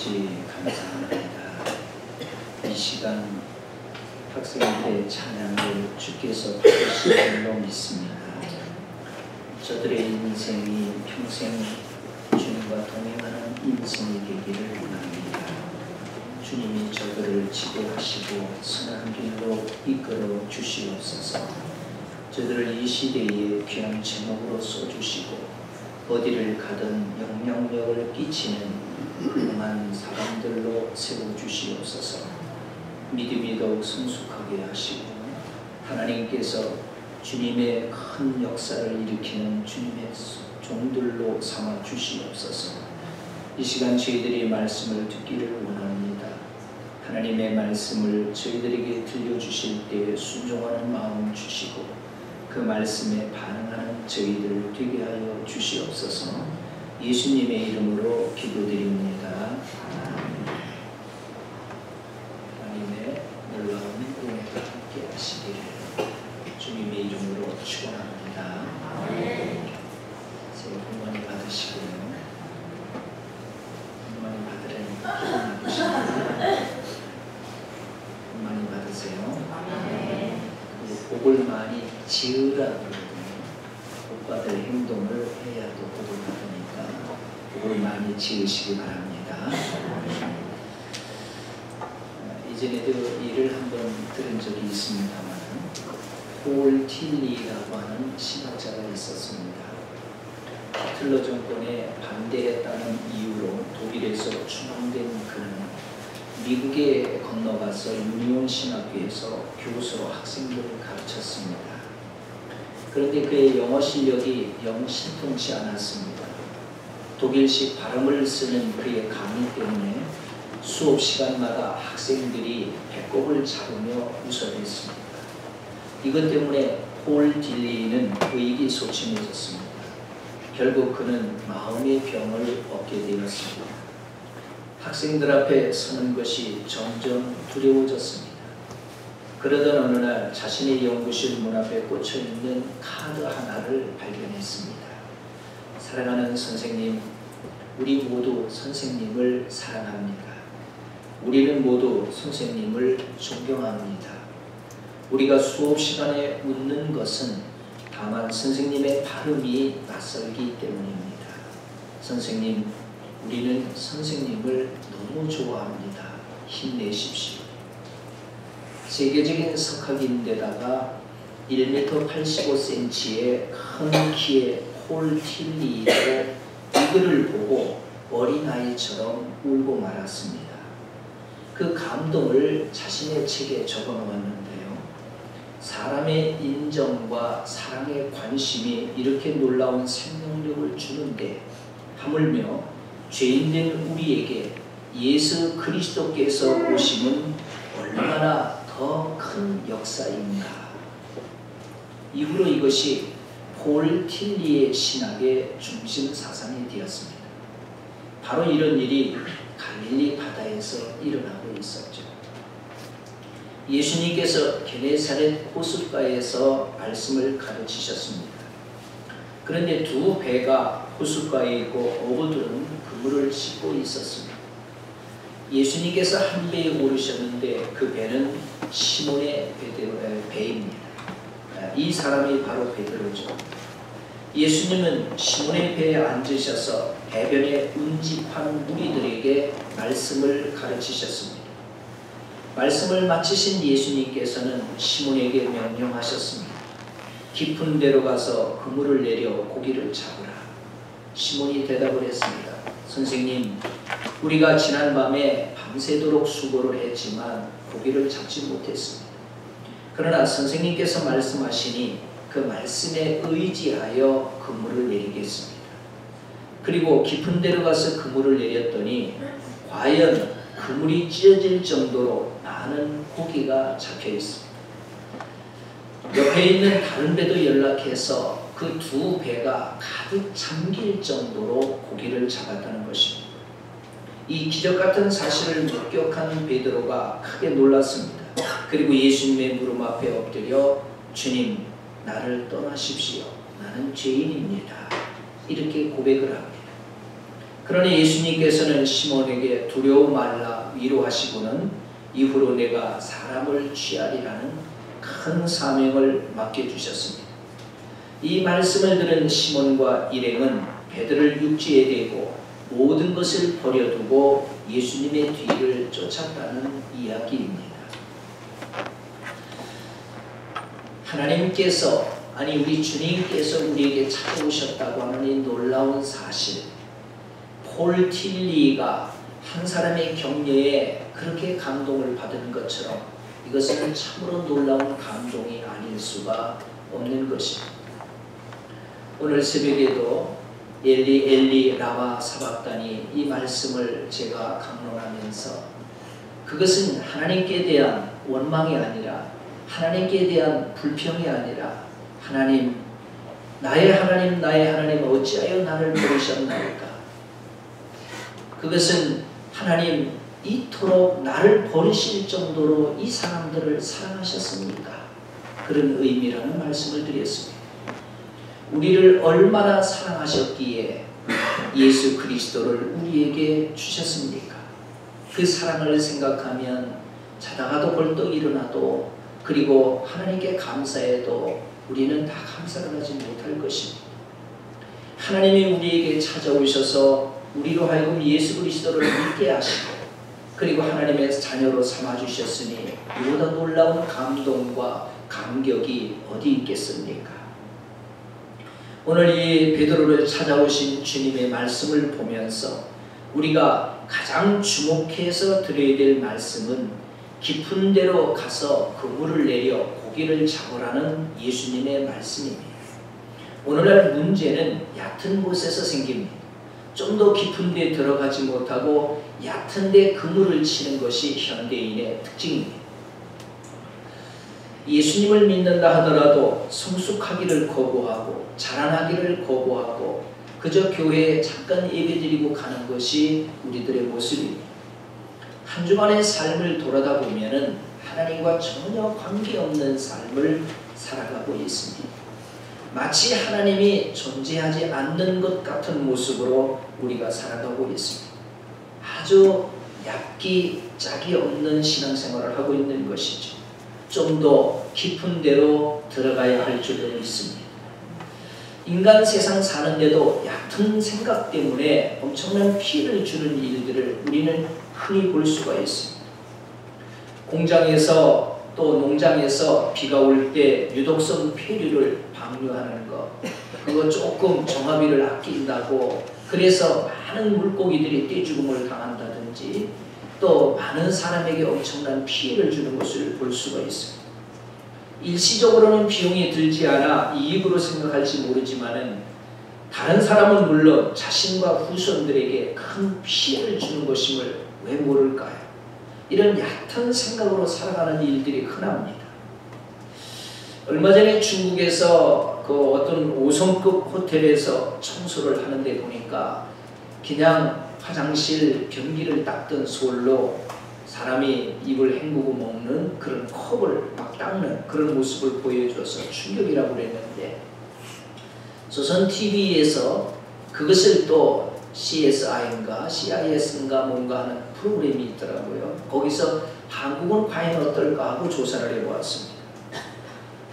아버지 감사합니다. 이 시간 학생들의 찬양을 주께서 받으실 줄로 믿습니다. 저들의 인생이 평생 주님과 동행하는 인생이 되기를 원합니다. 주님이 저들을 지도하시고 선한 길로 이끌어 주시옵소서. 저들을 이 시대에 귀한 제목으로 써주시고 어디를 가든 영향력을 끼치는 훌륭한 사람들로 세워주시옵소서. 믿음이 더욱 성숙하게 하시고 하나님께서 주님의 큰 역사를 일으키는 주님의 종들로 삼아 주시옵소서. 이 시간 저희들이 말씀을 듣기를 원합니다. 하나님의 말씀을 저희들에게 들려주실 때 순종하는 마음 주시고 그 말씀에 반응하는 저희들 되게 하여 주시옵소서. 예수님의 이름으로 기도드립니다. 하나님의 놀라운 은혜가 함께 하시기를 주님의 이름으로 축원합니다. 새해 복 많이 받으시고요. 복 많이 받으려니까 기도 나누십니다. 복 많이 받으세요. 복을 많이 지으라 그러거든요. 복 받을 행동을 해야 또 복을 받으니까 복을 많이 지으시기 바랍니다. 이전에도 일을 한번 들은 적이 있습니다만 폴 틸리라고 하는 신학자가 있었습니다. 히틀러 정권에 반대했다는 이유로 독일에서 추방된 그는 미국에 건너가서 유니온 신학교에서 교수로 학생들을 가르쳤습니다. 그런데 그의 영어 실력이 영 신통치 않았습니다. 독일식 발음을 쓰는 그의 강의 때문에 수업 시간마다 학생들이 배꼽을 잡으며 웃어댔습니다. 이것 때문에 폴 딜리는 의기소침해졌습니다. 결국 그는 마음의 병을 얻게 되었습니다. 학생들 앞에 서는 것이 점점 두려워졌습니다. 그러던 어느 날 자신의 연구실 문 앞에 꽂혀있는 카드 하나를 발견했습니다. 사랑하는 선생님, 우리 모두 선생님을 사랑합니다. 우리는 모두 선생님을 존경합니다. 우리가 수업 시간에 웃는 것은 다만 선생님의 발음이 낯설기 때문입니다. 선생님, 우리는 선생님을 너무 좋아합니다. 힘내십시오. 세계적인 석학인데다가 1m 85cm의 큰 키의 폴 틸리도 이 글을 보고 어린아이처럼 울고 말았습니다. 그 감동을 자신의 책에 적어놓았는데요. 사람의 인정과 사랑의 관심이 이렇게 놀라운 생명력을 주는데 하물며 죄인된 우리에게 예수 그리스도께서 오심은 얼마나 더 큰 역사인가. 이후로 이것이 폴 틸리의 신학의 중심 사상이 되었습니다. 바로 이런 일이 갈릴리 바다에서 일어나고 있었죠. 예수님께서 게네사렛 호숫가에서 말씀을 가르치셨습니다. 그런데 두 배가 호숫가에 있고 어부들은 그물을 싣고 있었습니다. 예수님께서 한 배에 오르셨는데 그 배는 시몬의 배입니다. 이 사람이 바로 베드로죠. 예수님은 시몬의 배에 앉으셔서 배변에 운집한 무리들에게 말씀을 가르치셨습니다. 말씀을 마치신 예수님께서는 시몬에게 명령하셨습니다. 깊은 데로 가서 그물을 내려 고기를 잡으라. 시몬이 대답을 했습니다. 선생님, 우리가 지난밤에 밤새도록 수고를 했지만 고기를 잡지 못했습니다. 그러나 선생님께서 말씀하시니 그 말씀에 의지하여 그물을 내리겠습니다. 그리고 깊은 데로 가서 그물을 내렸더니 과연 그물이 찢어질 정도로 많은 고기가 잡혀 있습니다. 옆에 있는 다른 배도 연락해서 그 두 배가 가득 잠길 정도로 고기를 잡았다는 것입니다. 이 기적 같은 사실을 목격한 베드로가 크게 놀랐습니다. 그리고 예수님의 무릎 앞에 엎드려 주님, 나를 떠나십시오. 나는 죄인입니다. 이렇게 고백을 합니다. 그러니 예수님께서는 시몬에게 두려워 말라 위로하시고는 이후로 내가 사람을 취하리라는 큰 사명을 맡겨주셨습니다. 이 말씀을 들은 시몬과 일행은 베드로를 육지에 대고 모든 것을 버려두고 예수님의 뒤를 쫓았다는 이야기입니다. 하나님께서 아니 우리 주님께서 우리에게 찾아오셨다고 하는 이 놀라운 사실, 폴 틸리가 한 사람의 격려에 그렇게 감동을 받은 것처럼 이것은 참으로 놀라운 감동이 아닐 수가 없는 것입니다. 오늘 새벽에도 엘리 엘리 라마 사박다니 이 말씀을 제가 강론하면서 그것은 하나님께 대한 원망이 아니라 하나님께 대한 불평이 아니라 하나님 나의 하나님 어찌하여 나를 버리셨나이까. 그것은 하나님 이토록 나를 버리실 정도로 이 사람들을 사랑하셨습니까? 그런 의미라는 말씀을 드렸습니다. 우리를 얼마나 사랑하셨기에 예수 그리스도를 우리에게 주셨습니까? 그 사랑을 생각하면 자다가도 벌떡 일어나도 그리고 하나님께 감사해도 우리는 다 감사를 하지 못할 것입니다. 하나님이 우리에게 찾아오셔서 우리로 하여금 예수 그리스도를 믿게 하시고 그리고 하나님의 자녀로 삼아주셨으니 이보다 놀라운 감동과 감격이 어디 있겠습니까? 오늘 이 베드로를 찾아오신 주님의 말씀을 보면서 우리가 가장 주목해서 들어야 될 말씀은 깊은 데로 가서 그물을 내려 고기를 잡으라는 예수님의 말씀입니다. 오늘날 문제는 얕은 곳에서 생깁니다. 좀 더 깊은 데 들어가지 못하고 얕은 데 그물을 치는 것이 현대인의 특징입니다. 예수님을 믿는다 하더라도 성숙하기를 거부하고 자라나기를 거부하고 그저 교회에 잠깐 예배드리고 가는 것이 우리들의 모습입니다. 한 주간의 삶을 돌아다 보면은 하나님과 전혀 관계없는 삶을 살아가고 있습니다. 마치 하나님이 존재하지 않는 것 같은 모습으로 우리가 살아가고 있습니다. 아주 얕기 짝이 없는 신앙생활을 하고 있는 것이죠. 좀 더 깊은 데로 들어가야 할 줄로 믿습니다. 인간 세상 사는데도 얕은 생각 때문에 엄청난 피해를 주는 일들을 우리는 흔히 볼 수가 있습니다. 공장에서 또 농장에서 비가 올 때 유독성 폐류를 방류하는 것, 그거 조금 정화비를 아낀다고 그래서 많은 물고기들이 떼죽음을 당한다든지 또 많은 사람에게 엄청난 피해를 주는 것을 볼 수가 있습니다. 일시적으로는 비용이 들지 않아 이익으로 생각할지 모르지만은 다른 사람은 물론 자신과 후손들에게 큰 피해를 주는 것임을 왜 모를까요? 이런 얕은 생각으로 살아가는 일들이 흔합니다. 얼마 전에 중국에서 그 어떤 5성급 호텔에서 청소를 하는데 보니까 그냥 화장실 변기를 닦던 솔로 사람이 입을 헹구고 먹는 그런 컵을 막 닦는 그런 모습을 보여줘서 충격이라고 그랬는데 조선 TV에서 그것을 또 CSI인가 CIS인가 뭔가 하는 프로그램이 있더라고요. 거기서 한국은 과연 어떨까 하고 조사를 해보았습니다.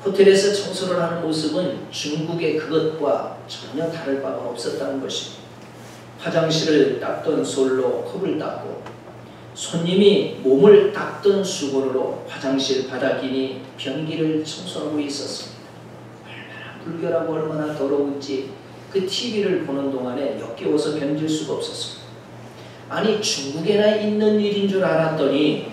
호텔에서 청소를 하는 모습은 중국의 그것과 전혀 다를 바가 없었다는 것입니다. 화장실을 닦던 솔로 컵을 닦고 손님이 몸을 닦던 수건으로 화장실 바닥이니 변기를 청소하고 있었습니다. 얼마나 불결하고 얼마나 더러운지 그 TV를 보는 동안에 역겨워서 견딜 수가 없었습니다. 아니 중국에나 있는 일인 줄 알았더니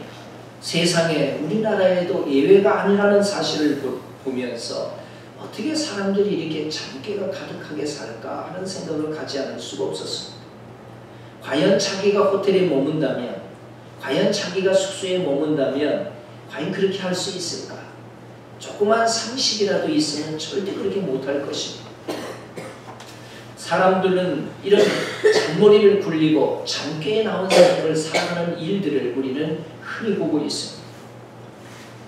세상에 우리나라에도 예외가 아니라는 사실을 보면서 어떻게 사람들이 이렇게 잔꾀가 가득하게 살까 하는 생각을 가지 않을 수가 없었습니다. 과연 자기가 호텔에 머문다면 과연 자기가 숙소에 머문다면 과연 그렇게 할 수 있을까? 조그만 상식이라도 있으면 절대 그렇게 못할 것입니다. 사람들은 이런 잔머리를 굴리고 잔꾀에 나온 사람을 살아가는 일들을 우리는 흔히 보고 있습니다.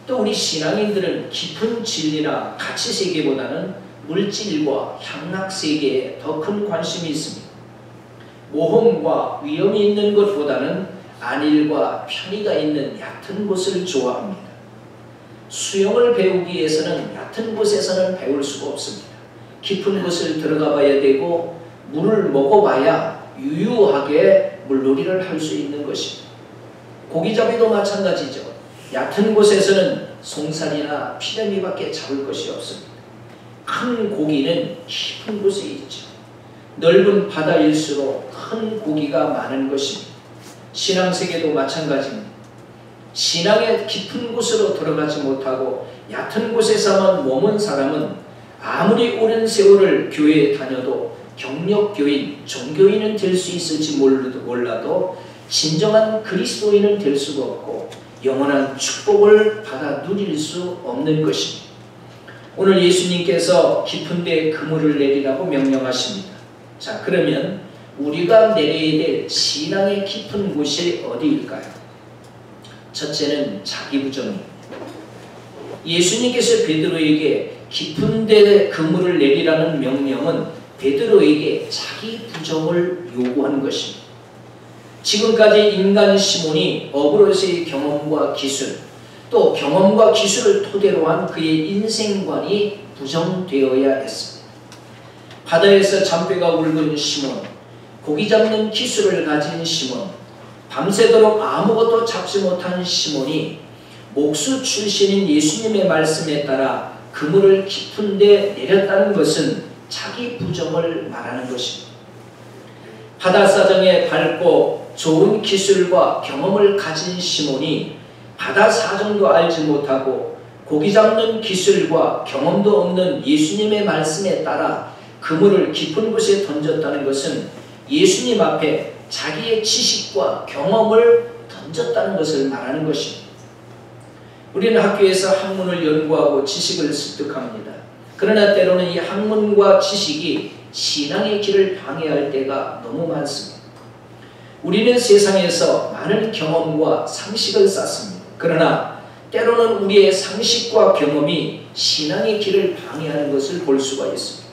또 우리 신앙인들은 깊은 진리나 가치 세계보다는 물질과 향락 세계에 더 큰 관심이 있습니다. 모험과 위험이 있는 곳보다는 안일과 편의가 있는 얕은 곳을 좋아합니다. 수영을 배우기 위해서는 얕은 곳에서는 배울 수가 없습니다. 깊은 곳을 들어가 봐야 되고 물을 먹어봐야 유유하게 물놀이를 할 수 있는 것입니다. 고기잡이도 마찬가지죠. 얕은 곳에서는 송사리나 피레미밖에 잡을 것이 없습니다. 큰 고기는 깊은 곳에 있죠. 넓은 바다일수록 큰 고기가 많은 것입니다. 신앙세계도 마찬가지입니다. 신앙의 깊은 곳으로 들어가지 못하고 얕은 곳에서만 머문 사람은 아무리 오랜 세월을 교회에 다녀도 경력교인, 종교인은 될 수 있을지 몰라도 진정한 그리스도인은 될 수가 없고 영원한 축복을 받아 누릴 수 없는 것입니다. 오늘 예수님께서 깊은 데 그물을 내리라고 명령하십니다. 자, 그러면 우리가 내려야 될 신앙의 깊은 곳이 어디일까요? 첫째는 자기 부정입니다. 예수님께서 베드로에게 깊은 데 그물을 내리라는 명령은 베드로에게 자기 부정을 요구하는 것입니다. 지금까지 인간 시몬이 어브로스의 경험과 기술, 또 경험과 기술을 토대로 한 그의 인생관이 부정되어야 했습니다. 바다에서 잔뼈가 굵은 시몬, 고기 잡는 기술을 가진 시몬, 밤새도록 아무것도 잡지 못한 시몬이 목수 출신인 예수님의 말씀에 따라 그물을 깊은 데 내렸다는 것은 자기 부정을 말하는 것입니다. 바다사정에 밝고 좋은 기술과 경험을 가진 시몬이 바다 사정도 알지 못하고 고기 잡는 기술과 경험도 없는 예수님의 말씀에 따라 그물을 깊은 곳에 던졌다는 것은 예수님 앞에 자기의 지식과 경험을 던졌다는 것을 말하는 것입니다. 우리는 학교에서 학문을 연구하고 지식을 습득합니다. 그러나 때로는 이 학문과 지식이 신앙의 길을 방해할 때가 너무 많습니다. 우리는 세상에서 많은 경험과 상식을 쌓습니다. 그러나 때로는 우리의 상식과 경험이 신앙의 길을 방해하는 것을 볼 수가 있습니다.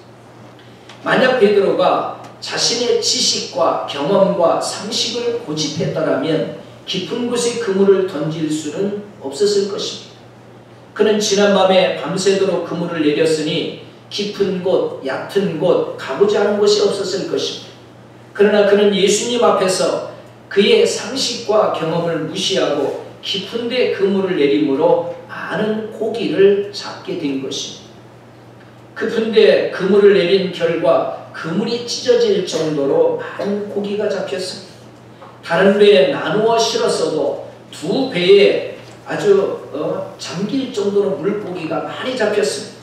만약 베드로가 자신의 지식과 경험과 상식을 고집했더라면 깊은 곳에 그물을 던질 수는 없었을 것입니다. 그는 지난밤에 밤새도록 그물을 내렸으니 깊은 곳, 얕은 곳, 가보지 않은 곳이 없었을 것입니다. 그러나 그는 예수님 앞에서 그의 상식과 경험을 무시하고 깊은 데 그물을 내림으로 많은 고기를 잡게 된 것입니다. 깊은 데 그물을 내린 결과 그물이 찢어질 정도로 많은 고기가 잡혔습니다. 다른 배에 나누어 실었어도 두 배에 아주 잠길 정도로 물고기가 많이 잡혔습니다.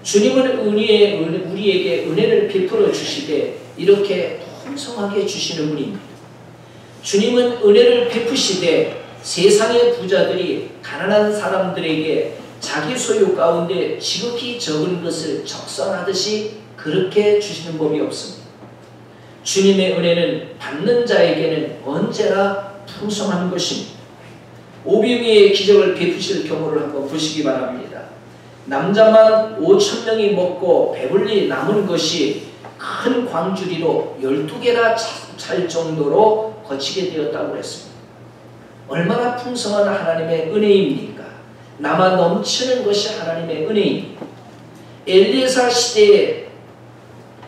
주님은 우리에게 은혜를 베풀어 주시되 이렇게 풍성하게 주시는 분입니다. 주님은 은혜를 베푸시되 세상의 부자들이 가난한 사람들에게 자기 소유 가운데 지극히 적은 것을 적선하듯이 그렇게 주시는 법이 없습니다. 주님의 은혜는 받는 자에게는 언제나 풍성한 것입니다. 오병이의 기적을 베푸실 경우를 한번 보시기 바랍니다. 남자만 5,000명이 먹고 배불리 남은 것이 큰 광주리로 12개나 찰 정도로 거치게 되었다고 했습니다. 얼마나 풍성한 하나님의 은혜입니까? 남아 넘치는 것이 하나님의 은혜입니다. 엘리사 시대에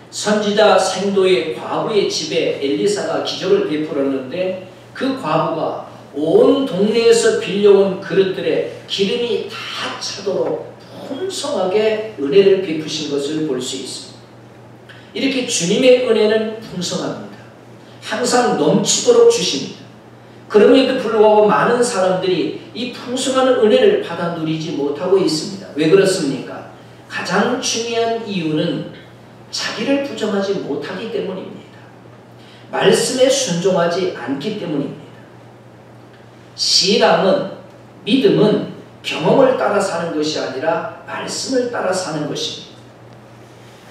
선지자 생도의 과부의 집에 엘리사가 기적을 베풀었는데 그 과부가 온 동네에서 빌려온 그릇들에 기름이 다 차도록 풍성하게 은혜를 베푸신 것을 볼 수 있습니다. 이렇게 주님의 은혜는 풍성합니다. 항상 넘치도록 주십니다. 그럼에도 불구하고 많은 사람들이 이 풍성한 은혜를 받아 누리지 못하고 있습니다. 왜 그렇습니까? 가장 중요한 이유는 자기를 부정하지 못하기 때문입니다. 말씀에 순종하지 않기 때문입니다. 신앙은, 믿음은 경험을 따라 사는 것이 아니라 말씀을 따라 사는 것입니다.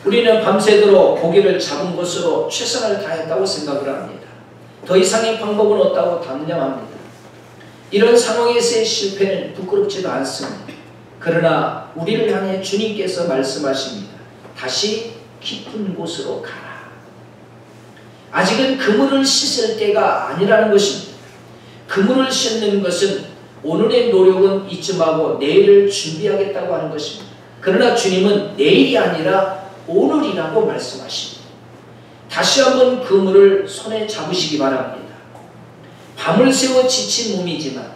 우리는 밤새도록 고기를 잡은 것으로 최선을 다했다고 생각을 합니다. 더 이상의 방법은 없다고 단념합니다. 이런 상황에서의 실패는 부끄럽지도 않습니다. 그러나 우리를 향해 주님께서 말씀하십니다. 다시 깊은 곳으로 가라. 아직은 그물을 씻을 때가 아니라는 것입니다. 그물을 씻는 것은 오늘의 노력은 이쯤하고 내일을 준비하겠다고 하는 것입니다. 그러나 주님은 내일이 아니라 오늘이라고 말씀하십니다. 다시 한번 그물을 손에 잡으시기 바랍니다. 밤을 새워 지친 몸이지만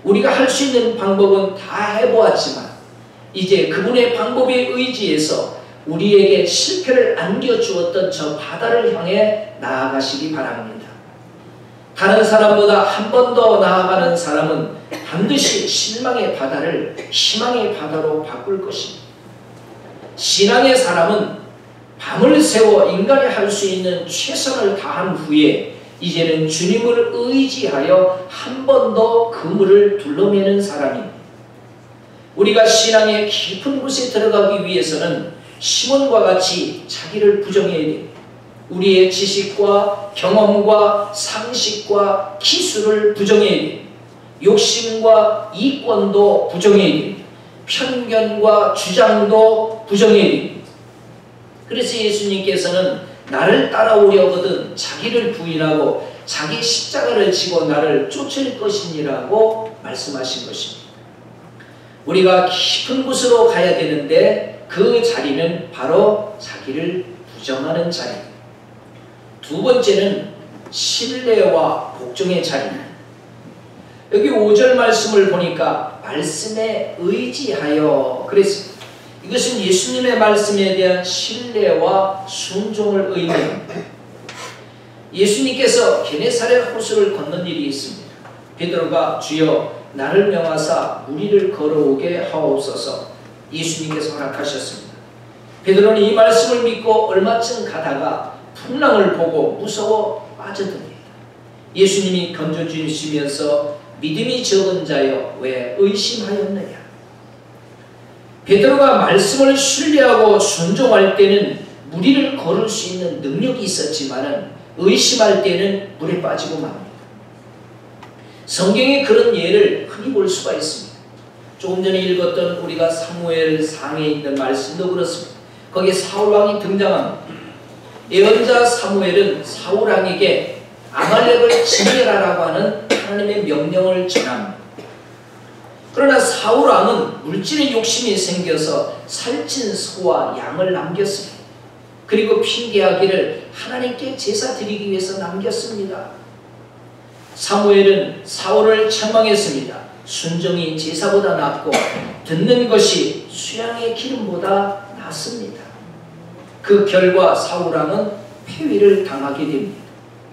우리가 할 수 있는 방법은 다 해보았지만 이제 그분의 방법에 의지해서 우리에게 실패를 안겨주었던 저 바다를 향해 나아가시기 바랍니다. 다른 사람보다 한 번 더 나아가는 사람은 반드시 실망의 바다를 희망의 바다로 바꿀 것입니다. 신앙의 사람은 밤을 새워 인간이 할 수 있는 최선을 다한 후에 이제는 주님을 의지하여 한 번 더 그물을 둘러매는 사람입니다. 우리가 신앙의 깊은 곳에 들어가기 위해서는 시몬과 같이 자기를 부정해야 됩니다. 우리의 지식과 경험과 상식과 기술을 부정해야 됩니다. 욕심과 이권도 부정해야 됩니다. 편견과 주장도 부정해야 됩니다. 그래서 예수님께서는 나를 따라오려거든 자기를 부인하고 자기 십자가를 지고 나를 쫓을 것이니라고 말씀하신 것입니다. 우리가 깊은 곳으로 가야 되는데 그 자리는 바로 자기를 부정하는 자리입니다. 두 번째는 신뢰와 복종의 자리입니다. 여기 5절 말씀을 보니까 말씀에 의지하여 그랬습니다. 이것은 예수님의 말씀에 대한 신뢰와 순종을 의미합니다. 예수님께서 게네사렛 호수를 건넌 일이 있습니다. 베드로가 주여 나를 명하사 무리를 걸어오게 하옵소서 예수님께서 허락하셨습니다. 베드로는 이 말씀을 믿고 얼마쯤 가다가 풍랑을 보고 무서워 빠져듭니다. 예수님이 건져주시면서 믿음이 적은 자여 왜 의심하였느냐. 베드로가 말씀을 신뢰하고 순종할 때는 무리를 걸을 수 있는 능력이 있었지만 의심할 때는 물에 빠지고 맙니다. 성경에 그런 예를 흔히 볼 수가 있습니다. 조금 전에 읽었던 우리가 사무엘상에 있는 말씀도 그렇습니다. 거기에 사울왕이 등장합니다. 예언자 사무엘은 사울왕에게 아말렉을 진멸하라고 하는 하나님의 명령을 전합니다. 그러나 사울왕은 물질의 욕심이 생겨서 살찐 소와 양을 남겼습니다. 그리고 핑계하기를 하나님께 제사 드리기 위해서 남겼습니다. 사무엘은 사울을 책망했습니다. 순종이 제사보다 낫고 듣는 것이 수양의 기름보다 낫습니다. 그 결과 사울왕은 폐위를 당하게 됩니다.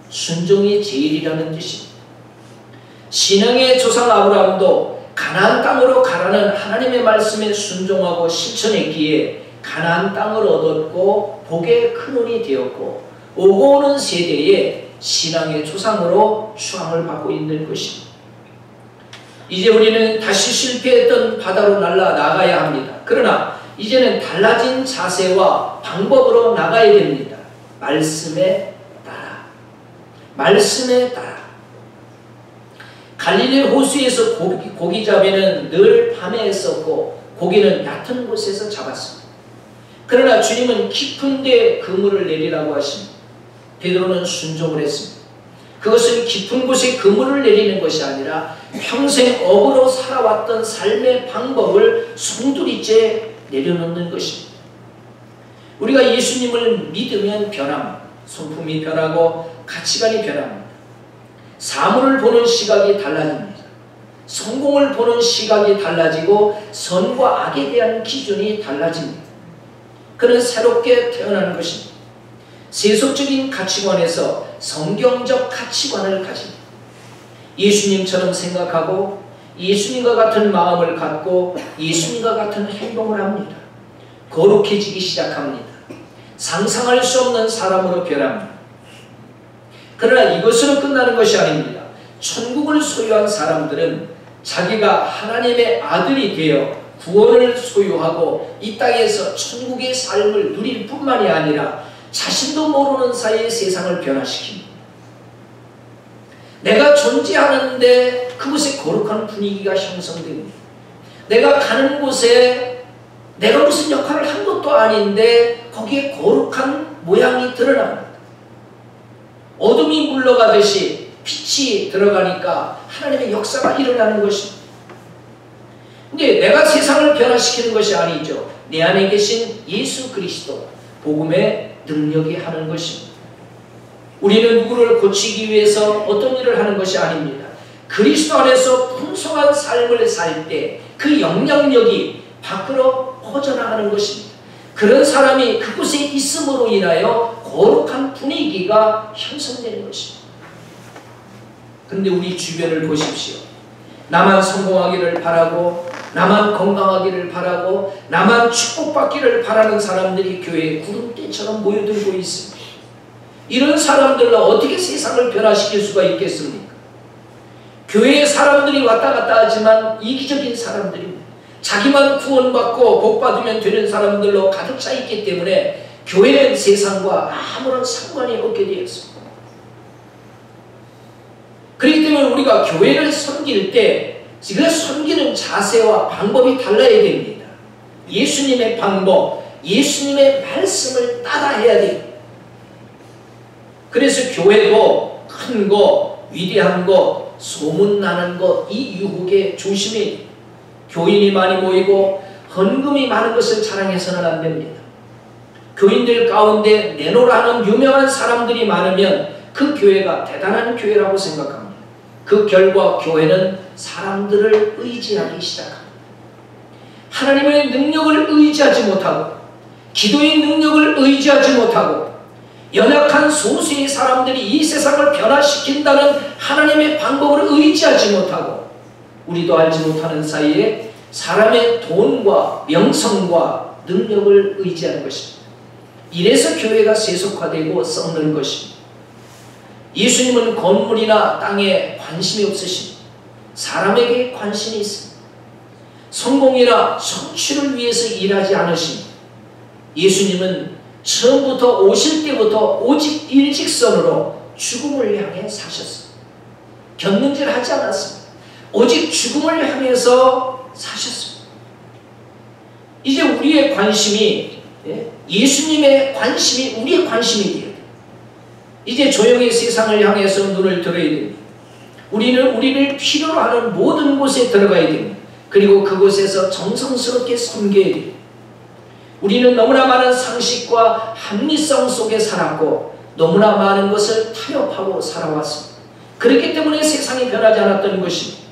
순종이 제일이라는 뜻입니다. 신앙의 조상 아브라함도 가나안 땅으로 가라는 하나님의 말씀에 순종하고 실천했기에 가나안 땅을 얻었고 복의 근원이 되었고 오고 오는 세대에 신앙의 조상으로 추앙을 받고 있는 것입니다. 이제 우리는 다시 실패했던 바다로 날아나가야 합니다. 그러나 이제는 달라진 자세와 방법으로 나가야 됩니다. 말씀에 따라. 말씀에 따라. 갈릴리 호수에서 고기 잡이는 늘 밤에 했었고 고기는 얕은 곳에서 잡았습니다. 그러나 주님은 깊은 데 그물을 내리라고 하십니다. 베드로는 순종을 했습니다. 그것은 깊은 곳에 그물을 내리는 것이 아니라 평생 업으로 살아왔던 삶의 방법을 송두리째 내려놓는 것입니다. 우리가 예수님을 믿으면 변합니다. 성품이 변하고 가치관이 변합니다. 사물을 보는 시각이 달라집니다. 성공을 보는 시각이 달라지고 선과 악에 대한 기준이 달라집니다. 그는 새롭게 태어나는 것입니다. 세속적인 가치관에서 성경적 가치관을 가집니다. 예수님처럼 생각하고 예수님과 같은 마음을 갖고 예수님과 같은 행동을 합니다. 거룩해지기 시작합니다. 상상할 수 없는 사람으로 변합니다. 그러나 이것으로 끝나는 것이 아닙니다. 천국을 소유한 사람들은 자기가 하나님의 아들이 되어 구원을 소유하고 이 땅에서 천국의 삶을 누릴 뿐만이 아니라 자신도 모르는 사이에 세상을 변화시킵니다. 내가 존재하는데 그곳에 거룩한 분위기가 형성됩니다. 내가 가는 곳에 내가 무슨 역할을 한 것도 아닌데 거기에 거룩한 모양이 드러납니다. 어둠이 물러가듯이 빛이 들어가니까 하나님의 역사가 일어나는 것입니다. 근데 내가 세상을 변화시키는 것이 아니죠. 내 안에 계신 예수 그리스도 복음의 능력이 하는 것입니다. 우리는 누구를 고치기 위해서 어떤 일을 하는 것이 아닙니다. 그리스도 안에서 풍성한 삶을 살 때 그 영향력이 밖으로 퍼져나가는 것입니다. 그런 사람이 그곳에 있음으로 인하여 거룩한 분위기가 형성되는 것입니다. 그런데 우리 주변을 보십시오. 나만 성공하기를 바라고, 나만 건강하기를 바라고, 나만 축복받기를 바라는 사람들이 교회에 구름대처럼 모여들고 있습니다. 이런 사람들로 어떻게 세상을 변화시킬 수가 있겠습니까? 교회에 사람들이 왔다 갔다 하지만 이기적인 사람들입니다. 자기만 구원받고 복받으면 되는 사람들로 가득 차 있기 때문에 교회는 세상과 아무런 상관이 없게 되었습니다. 그렇기 때문에 우리가 교회를 섬길 때 그 섬기는 자세와 방법이 달라야 됩니다. 예수님의 방법, 예수님의 말씀을 따라해야 됩니다. 그래서 교회도 큰 거, 위대한 거, 소문나는 거, 이 유혹에 조심해야 됩니다. 교인이 많이 모이고 헌금이 많은 것을 자랑해서는 안 됩니다. 교인들 가운데 내노라는 유명한 사람들이 많으면 그 교회가 대단한 교회라고 생각합니다. 그 결과 교회는 사람들을 의지하기 시작합니다. 하나님의 능력을 의지하지 못하고, 기도의 능력을 의지하지 못하고, 연약한 소수의 사람들이 이 세상을 변화시킨다는 하나님의 방법을 의지하지 못하고, 우리도 알지 못하는 사이에 사람의 돈과 명성과 능력을 의지하는 것입니다. 이래서 교회가 세속화되고 썩는 것입니다. 예수님은 건물이나 땅에 관심이 없으십니다. 사람에게 관심이 있습니다. 성공이나 성취를 위해서 일하지 않으십니다. 예수님은 처음부터 오실 때부터 오직 일직선으로 죽음을 향해 사셨습니다. 견눈질 하지 않았습니다. 오직 죽음을 향해서 사셨습니다. 이제 우리의 관심이, 예수님의 관심이 우리의 관심이 돼요. 이제 조용히 세상을 향해서 눈을 들어야 됩니다. 우리는 우리를 필요로 하는 모든 곳에 들어가야 됩니다. 그리고 그곳에서 정성스럽게 섬겨야 됩니다. 우리는 너무나 많은 상식과 합리성 속에 살았고 너무나 많은 것을 타협하고 살아왔습니다. 그렇기 때문에 세상이 변하지 않았던 것입니다.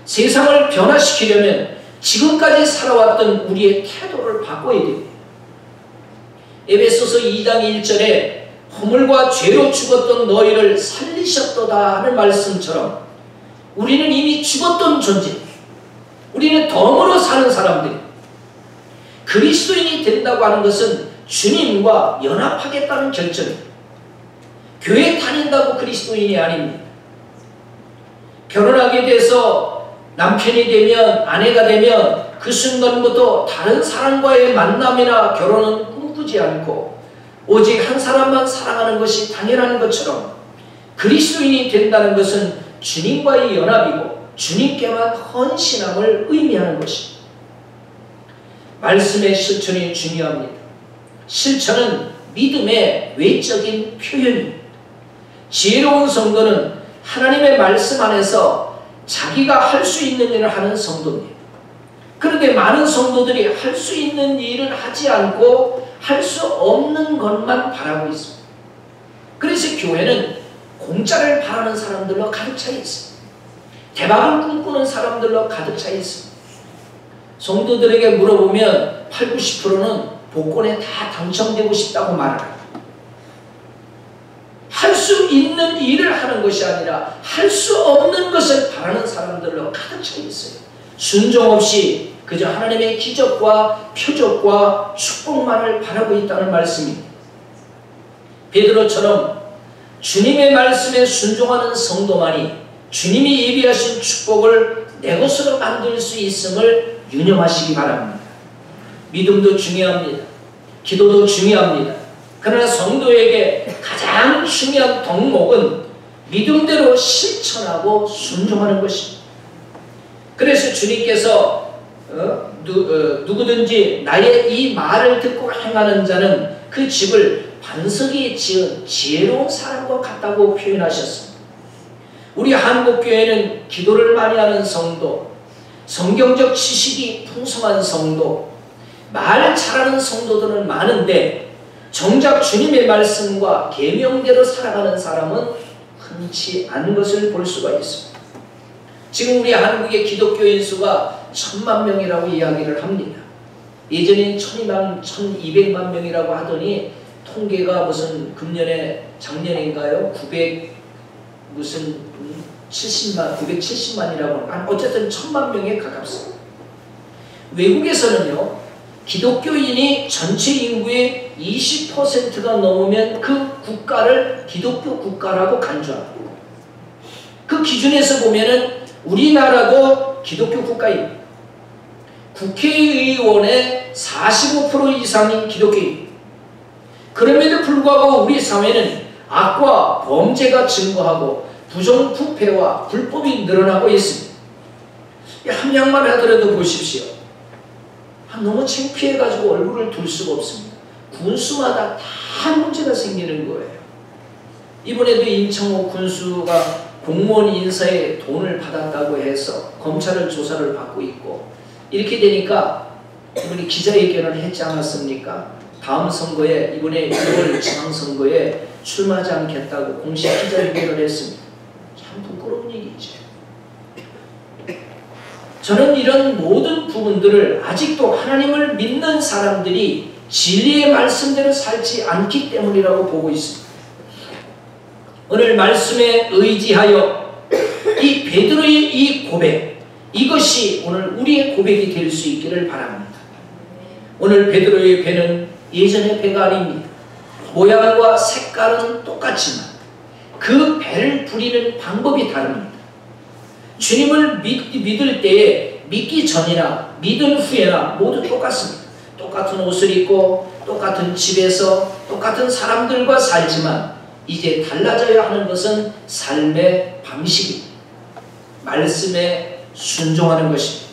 세상을 변화시키려면 지금까지 살아왔던 우리의 태도를 바꿔야 됩니다. 에베소서 2장 1절에 허물과 죄로 죽었던 너희를 살리셨도다 하는 말씀처럼 우리는 이미 죽었던 존재, 우리는 덤으로 사는 사람들이 그리스도인이 된다고 하는 것은 주님과 연합하겠다는 결정입니다. 교회 다닌다고 그리스도인이 아닙니다. 결혼하게 돼서 남편이 되면, 아내가 되면 그 순간부터 다른 사람과의 만남이나 결혼은 꿈꾸지 않고 오직 한 사람만 사랑하는 것이 당연한 것처럼 그리스도인이 된다는 것은 주님과의 연합이고 주님께만 헌신함을 의미하는 것입니다. 말씀의 실천이 중요합니다. 실천은 믿음의 외적인 표현입니다. 지혜로운 성도는 하나님의 말씀 안에서 자기가 할 수 있는 일을 하는 성도입니다. 그런데 많은 성도들이 할 수 있는 일을 하지 않고 할 수 없는 것만 바라고 있습니다. 그래서 교회는 공짜를 바라는 사람들로 가득 차 있습니다. 대박을 꿈꾸는 사람들로 가득 차 있습니다. 성도들에게 물어보면 80~90%는 복권에 다 당첨되고 싶다고 말합니다. 할 수 있는 일을 하는 것이 아니라 할 수 없는 것을 바라는 사람들로 가득 차 있어요. 순종 없이 그저 하나님의 기적과 표적과 축복만을 바라고 있다는 말씀입니다. 베드로처럼 주님의 말씀에 순종하는 성도만이 주님이 예비하신 축복을 내 것으로 만들 수 있음을 유념하시기 바랍니다. 믿음도 중요합니다. 기도도 중요합니다. 그러나 성도에게 가장 중요한 덕목은 믿음대로 실천하고 순종하는 것입니다. 그래서 주님께서 누구든지 나의 이 말을 듣고 행하는 자는 그 집을 반석에 지은 지혜로운 사람과 같다고 표현하셨습니다. 우리 한국교회는 기도를 많이 하는 성도, 성경적 지식이 풍성한 성도, 말 잘하는 성도들은 많은데 정작 주님의 말씀과 계명대로 살아가는 사람은 흔치 않은 것을 볼 수가 있습니다. 지금 우리 한국의 기독교인 수가 1000만 명이라고 이야기를 합니다. 예전엔 1200만 명이라고 하더니 통계가 무슨 금년에 작년인가요? 970만이라고 어쨌든 1000만 명에 가깝습니다. 외국에서는요, 기독교인이 전체 인구의 20%가 넘으면 그 국가를 기독교 국가라고 간주합니다. 그 기준에서 보면은 우리나라도 기독교 국가입니다. 국회의원의 45% 이상이 기독교입니다. 그럼에도 불구하고 우리 사회는 악과 범죄가 증거하고 부정부패와 불법이 늘어나고 있습니다. 함양만 하더라도 보십시오. 너무 창피해가지고 얼굴을 둘 수가 없습니다. 군수마다 다 문제가 생기는 거예요. 이번에도 인천호 군수가 공무원 인사에 돈을 받았다고 해서 검찰을 조사를 받고 있고, 이렇게 되니까 이번에 기자회견을 했지 않았습니까? 다음 선거에, 이번에 6월 지방선거에 출마하지 않겠다고 공식 기자회견을 했습니다. 참 부끄러운 얘기죠. 저는 이런 모든 부분들을 아직도 하나님을 믿는 사람들이 진리의 말씀대로 살지 않기 때문이라고 보고 있습니다. 오늘 말씀에 의지하여 이 베드로의 이 고백, 이것이 오늘 우리의 고백이 될 수 있기를 바랍니다. 오늘 베드로의 배는 예전의 배가 아닙니다. 모양과 색깔은 똑같지만 그 배를 부리는 방법이 다릅니다. 주님을 믿을 때에 믿기 전이나 믿은 후에나 모두 똑같습니다. 똑같은 옷을 입고 똑같은 집에서 똑같은 사람들과 살지만 이제 달라져야 하는 것은 삶의 방식입니다. 말씀에 순종하는 것입니다.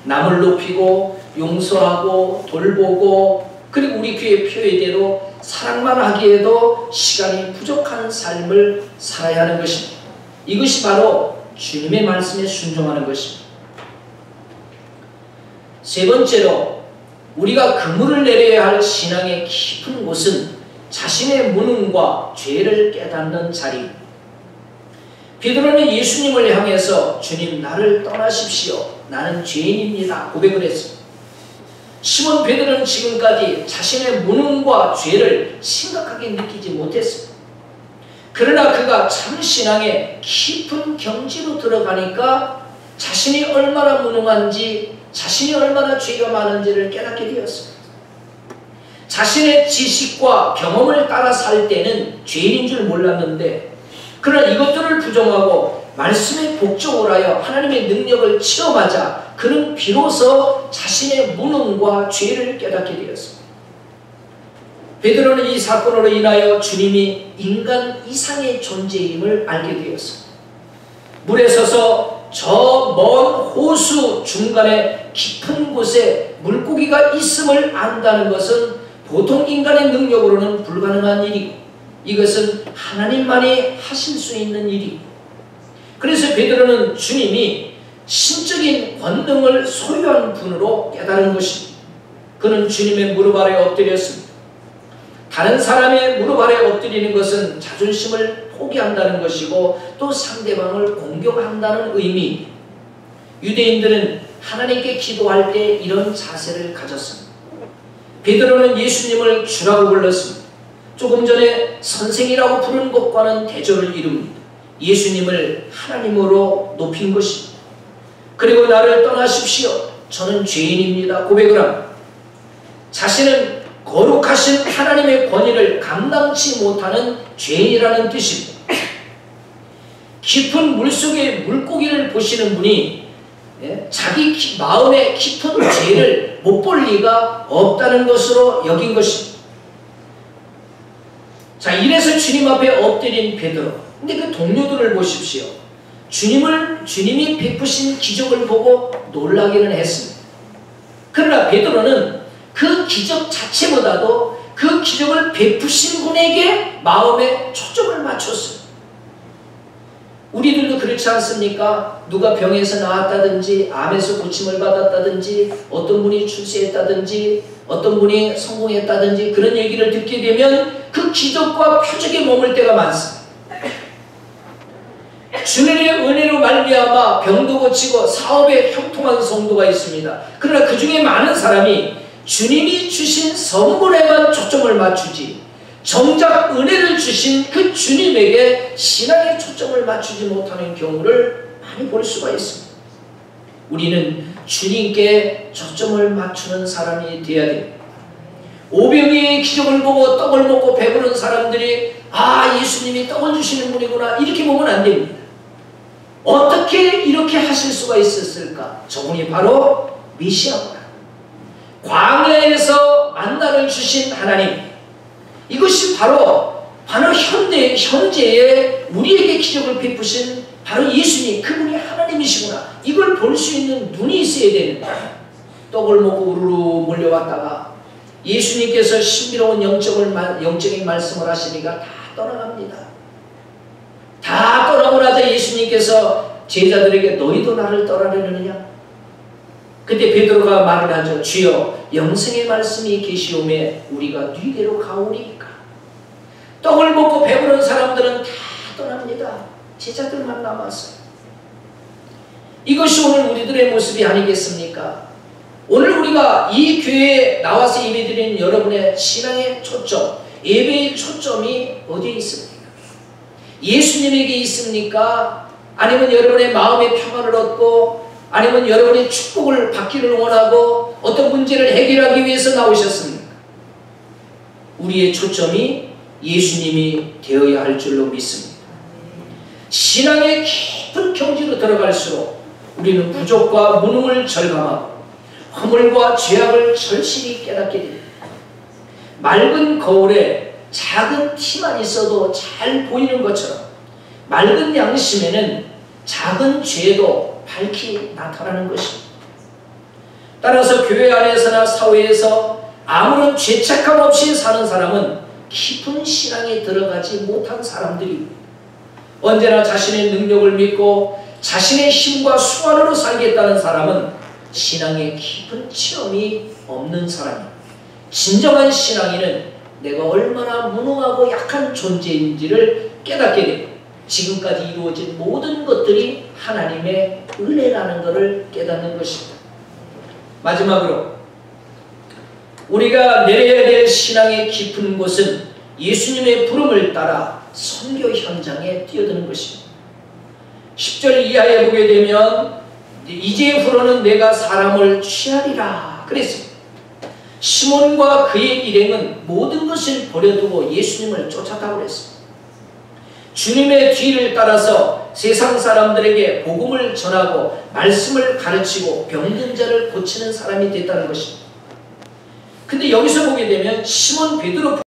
남을 높이고 용서하고 돌보고, 그리고 우리 교회 표의대로 사랑만 하기에도 시간이 부족한 삶을 살아야 하는 것입니다. 이것이 바로 주님의 말씀에 순종하는 것입니다. 세 번째로 우리가 그물을 내려야 할 신앙의 깊은 곳은 자신의 무능과 죄를 깨닫는 자리입니다. 베드로는 예수님을 향해서 주님, 나를 떠나십시오. 나는 죄인입니다. 고백을 했습니다. 시몬 베드로는 지금까지 자신의 무능과 죄를 심각하게 느끼지 못했습니다. 그러나 그가 참 신앙의 깊은 경지로 들어가니까 자신이 얼마나 무능한지, 자신이 얼마나 죄가 많은지를 깨닫게 되었습니다. 자신의 지식과 경험을 따라 살 때는 죄인인 줄 몰랐는데, 그러나 이것들을 부정하고 말씀에 복종을 하여 하나님의 능력을 체험하자 그는 비로소 자신의 무능과 죄를 깨닫게 되었습니다. 베드로는 이 사건으로 인하여 주님이 인간 이상의 존재임을 알게 되었습니다. 물에 서서 저 먼 호수 중간에 깊은 곳에 물고기가 있음을 안다는 것은 보통 인간의 능력으로는 불가능한 일이고, 이것은 하나님만이 하실 수 있는 일이고, 그래서 베드로는 주님이 신적인 권능을 소유한 분으로 깨달은 것입니다. 그는 주님의 무릎 아래 엎드렸습니다. 다른 사람의 무릎 아래 엎드리는 것은 자존심을 포기한다는 것이고 또 상대방을 공경한다는 의미입니다. 유대인들은 하나님께 기도할 때 이런 자세를 가졌습니다. 베드로는 예수님을 주라고 불렀습니다. 조금 전에 선생이라고 부른 것과는 대조를 이룹니다. 예수님을 하나님으로 높인 것입니다. 그리고 나를 떠나십시오. 저는 죄인입니다. 고백을 합니다. 자신은 거룩하신 하나님의 권위를 감당치 못하는 죄인이라는 뜻입니다. 깊은 물속의 물고기를 보시는 분이 자기 마음의 깊은 죄를 못 볼 리가 없다는 것으로 여긴 것입니다. 자, 이래서 주님 앞에 엎드린 베드로. 근데 그 동료들을 보십시오. 주님이 베푸신 기적을 보고 놀라기는 했습니다. 그러나 베드로는 그 기적 자체보다도 그 기적을 베푸신 분에게 마음의 초점을 맞췄어요. 우리들도 그렇지 않습니까? 누가 병에서 나았다든지 암에서 고침을 받았다든지 어떤 분이 출세했다든지 어떤 분이 성공했다든지 그런 얘기를 듣게 되면 그 기적과 표적에 머물 때가 많습니다. 주님의 은혜로 말미암아 병도 고치고 사업에 형통한 성도가 있습니다. 그러나 그 중에 많은 사람이 주님이 주신 선물에만 초점을 맞추지 정작 은혜를 주신 그 주님에게 신앙의 초점을 맞추지 못하는 경우를 많이 볼 수가 있습니다. 우리는 주님께 초점을 맞추는 사람이 되어야 됩니다. 오병이의 기적을 보고 떡을 먹고 배부른 사람들이 예수님이 떡을 주시는 분이구나 이렇게 보면 안 됩니다. 어떻게 이렇게 하실 수가 있었을까? 저분이 바로 메시아구나. 광야에서 만나를 주신 하나님, 이것이 바로 현재에 우리에게 기적을 베푸신 바로 예수님, 그분이 하나님이시구나. 이걸 볼 수 있는 눈이 있어야 되는데 떡을 먹고 우르르 몰려왔다가 예수님께서 신비로운 영적인 말씀을 하시니까 다 떠나갑니다. 다 떠나고 나서 예수님께서 제자들에게 너희도 나를 떠나려느냐? 그때 베드로가 말을 하죠. 주여 영생의 말씀이 계시오매 우리가 뒤대로 가오리이까. 떡을 먹고 배부른 사람들은 다 떠납니다. 제자들만 남았어요. 이것이 오늘 우리들의 모습이 아니겠습니까? 오늘 우리가 이 교회에 나와서 예배드리는 여러분의 신앙의 초점, 예배의 초점이 어디에 있습니까? 예수님에게 있습니까? 아니면 여러분의 마음의 평안을 얻고 아니면 여러분의 축복을 받기를 원하고 어떤 문제를 해결하기 위해서 나오셨습니까? 우리의 초점이 예수님이 되어야 할 줄로 믿습니다. 신앙의 깊은 경지로 들어갈수록 우리는 부족과 무능을 절감하고 허물과 죄악을 절실히 깨닫게 됩니다. 맑은 거울에 작은 티만 있어도 잘 보이는 것처럼 맑은 양심에는 작은 죄도 밝히 나타나는 것입니다. 따라서 교회 안에서나 사회에서 아무런 죄책감 없이 사는 사람은 깊은 신앙에 들어가지 못한 사람들입니다. 언제나 자신의 능력을 믿고 자신의 힘과 수완으로 살겠다는 사람은 신앙의 깊은 체험이 없는 사람입니다. 진정한 신앙인은 내가 얼마나 무능하고 약한 존재인지를 깨닫게 됩니다. 지금까지 이루어진 모든 것들이 하나님의 은혜라는 것을 깨닫는 것입니다. 마지막으로 우리가 내려야 될 신앙의 깊은 곳은 예수님의 부름을 따라 선교 현장에 뛰어드는 것입니다. 10절 이하에 보게 되면 이제후로는 내가 사람을 취하리라 그랬습니다. 시몬과 그의 일행은 모든 것을 버려두고 예수님을 쫓았다고 그랬습니다. 주님의 뒤를 따라서 세상 사람들에게 복음을 전하고 말씀을 가르치고 병든 자를 고치는 사람이 됐다는 것입니다. 근데 여기서 보게 되면 시몬 베드로